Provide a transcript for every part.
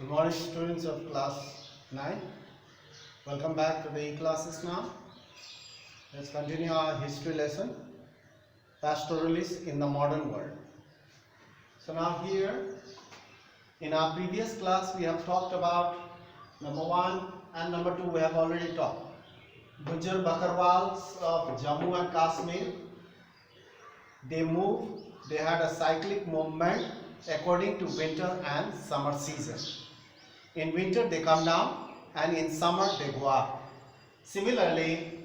Good morning, students of class 9. Welcome back to the classes now. Let's continue our history lesson, Pastoralists in the Modern World. So now here, in our previous class, we have talked about number 1 and number 2 we have already talked. Gujjar Bakarwals of Jammu and Kashmir, they had a cyclic movement according to winter and summer season. In winter they come down and in summer they go up. Similarly,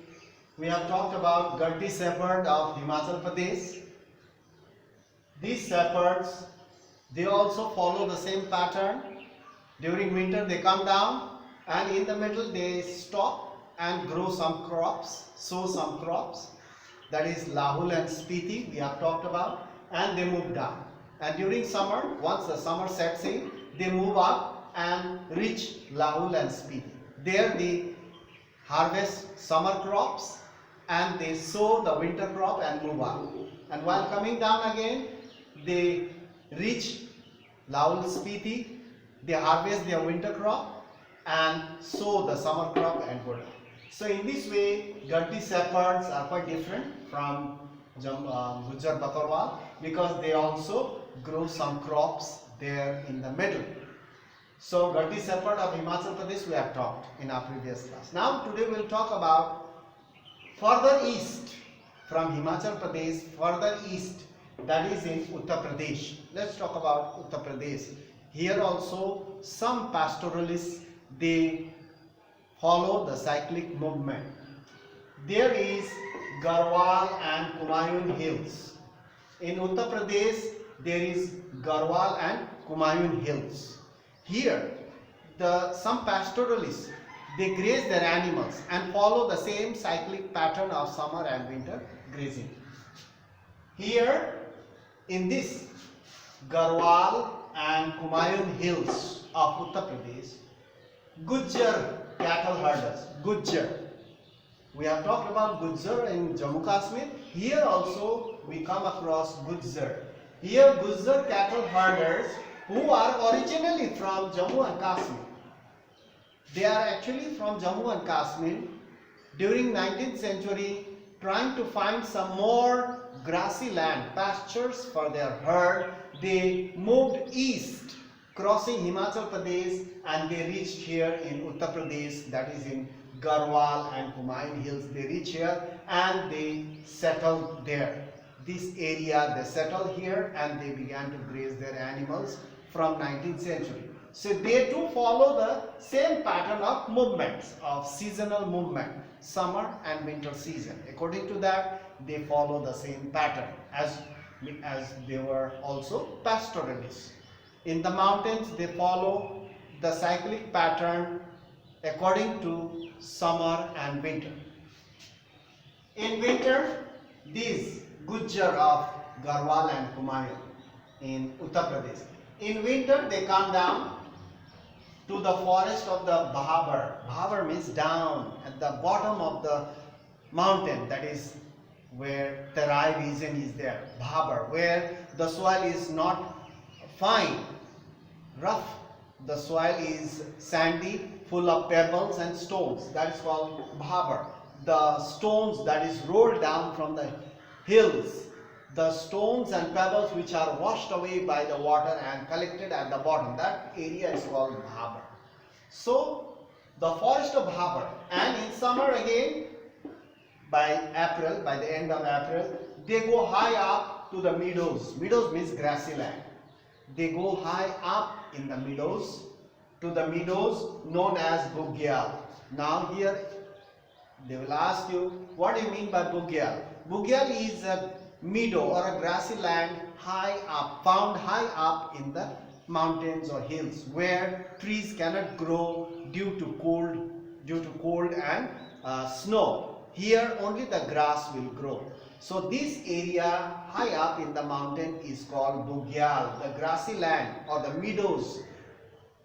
we have talked about Gardi Shepherd of Himachal Pradesh. These shepherds, they also follow the same pattern. During winter they come down and in the middle they stop and grow some crops, sow some crops. That is Lahul and Spiti we have talked about, and they move down. And during summer, once the summer sets in, they move up and reach Lahul and Spiti. There they harvest summer crops and they sow the winter crop and move up. And while coming down again, they reach Lahul Spiti, they harvest their winter crop and sow the summer crop and go down. So in this way, Gardi shepherds are quite different from Gujjar Bakarwal because they also grow some crops there in the middle. So Gardi shepherd of Himachal Pradesh we have talked in our previous class. Now today we will talk about further east from Himachal Pradesh, further east, that is in Uttar Pradesh. Let's talk about Uttar Pradesh. Here also some pastoralists, they follow the cyclic movement. There is Garhwal and Kumaun Hills. In Uttar Pradesh there is Garhwal and Kumaun Hills. Here some pastoralists, they graze their animals and follow the same cyclic pattern of summer and winter grazing. Here in this Garhwal and Kumaun Hills of Uttar Pradesh, Gujjar cattle herders, Gujjar. We have talked about Gujjar in Jammu Kashmir. Here also we come across Gujjar. Here Gujjar cattle herders who are originally from Jammu and Kashmir. They are actually from Jammu and Kashmir. During 19th century, trying to find some more grassy land, pastures for their herd, they moved east, crossing Himachal Pradesh, and they reached here in Uttar Pradesh, that is in Garhwal and Kumaun Hills. They reached here and they settled there. This area they settled here and they began to graze their animals from 19th century. So they too follow the same pattern of movements, of seasonal movement, summer and winter season. According to that, they follow the same pattern as they were also pastoralists. In the mountains, they follow the cyclic pattern according to summer and winter. In winter, these Gujjar of Garhwal and Kumaun in Uttar Pradesh, in winter they come down to the forest of the Bhabar. Bhabar means down at the bottom of the mountain, that is where Terai region is there, Bhabar, where the soil is not fine, rough. The soil is sandy, full of pebbles and stones. That is called Bhabar. The stones that is rolled down from the hills, the stones and pebbles which are washed away by the water and collected at the bottom, that area is called Bhabar. So the forest of Bhabar, and in summer again, by April, by the end of April, they go high up to the meadows. Meadows means grassy land. They go high up in the meadows to the meadows known as Bugyal. Now here they will ask you, what do you mean by Bugyal? Bugyal is a meadow or a grassy land high up, found high up in the mountains or hills where trees cannot grow due to cold and snow. Here only the grass will grow. So this area high up in the mountain is called Bugyal. The grassy land or the meadows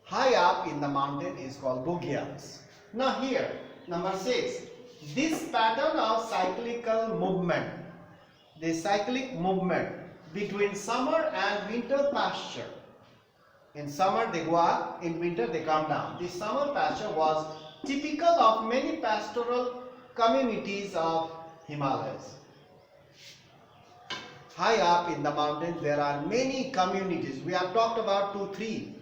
high up in the mountain is called Bugyals. Now here, number 6, this pattern of cyclical movement, the cyclic movement between summer and winter pasture, In summer they go up, in winter they come down. The summer pasture was typical of many pastoral communities of Himalayas. High up in the mountains there are many communities. We have talked about 2-3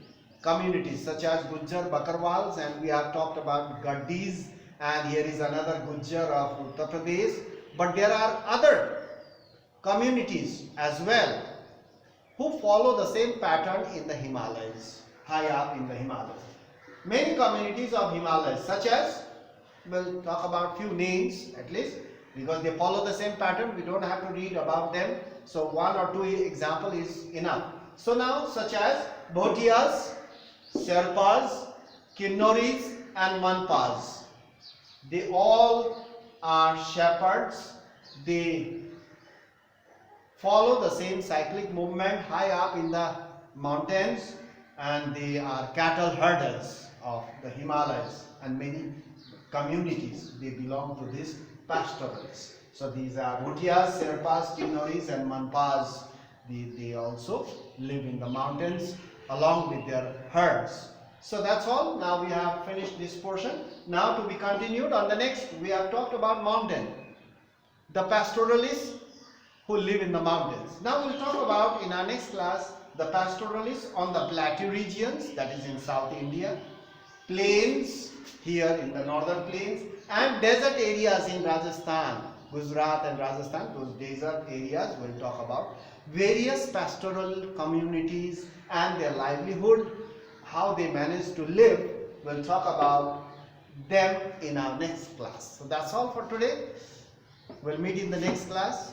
communities such as Gujjar Bakarwals, and we have talked about Gaddis, and here is another Gujjar of Uttar Pradesh. But there are other communities as well who follow the same pattern in the Himalayas, high up in the Himalayas. Many communities of Himalayas, such as, we'll talk about few names at least, because they follow the same pattern. We don't have to read about them, so 1 or 2 example is enough. So now, such as Bhotias, Sherpas, Kinnoris and Manpas, they all are shepherds. They follow the same cyclic movement high up in the mountains, and they are cattle herders of the Himalayas, and many communities they belong to this pastoralists. So these are Bhotias, Sherpas, Kinnoris and Manpas. They also live in the mountains along with their herds. So that's all. Now we have finished this portion. Now to be continued on the next, we have talked about mountain, the pastoralists who live in the mountains. Now we'll talk about in our next class the pastoralists on the plateau regions, that is in South India, plains here in the northern plains, and desert areas in Rajasthan, Gujarat and Rajasthan, those desert areas we'll talk about. Various pastoral communities and their livelihood, how they manage to live, we'll talk about them in our next class. So that's all for today. We'll meet in the next class.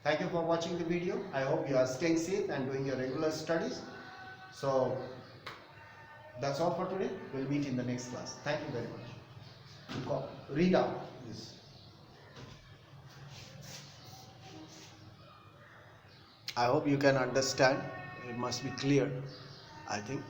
Thank you for watching the video. I hope you are staying safe and doing your regular studies. So that's all for today. We'll meet in the next class. Thank you very much. Read out this. I hope you can understand. It must be clear, I think.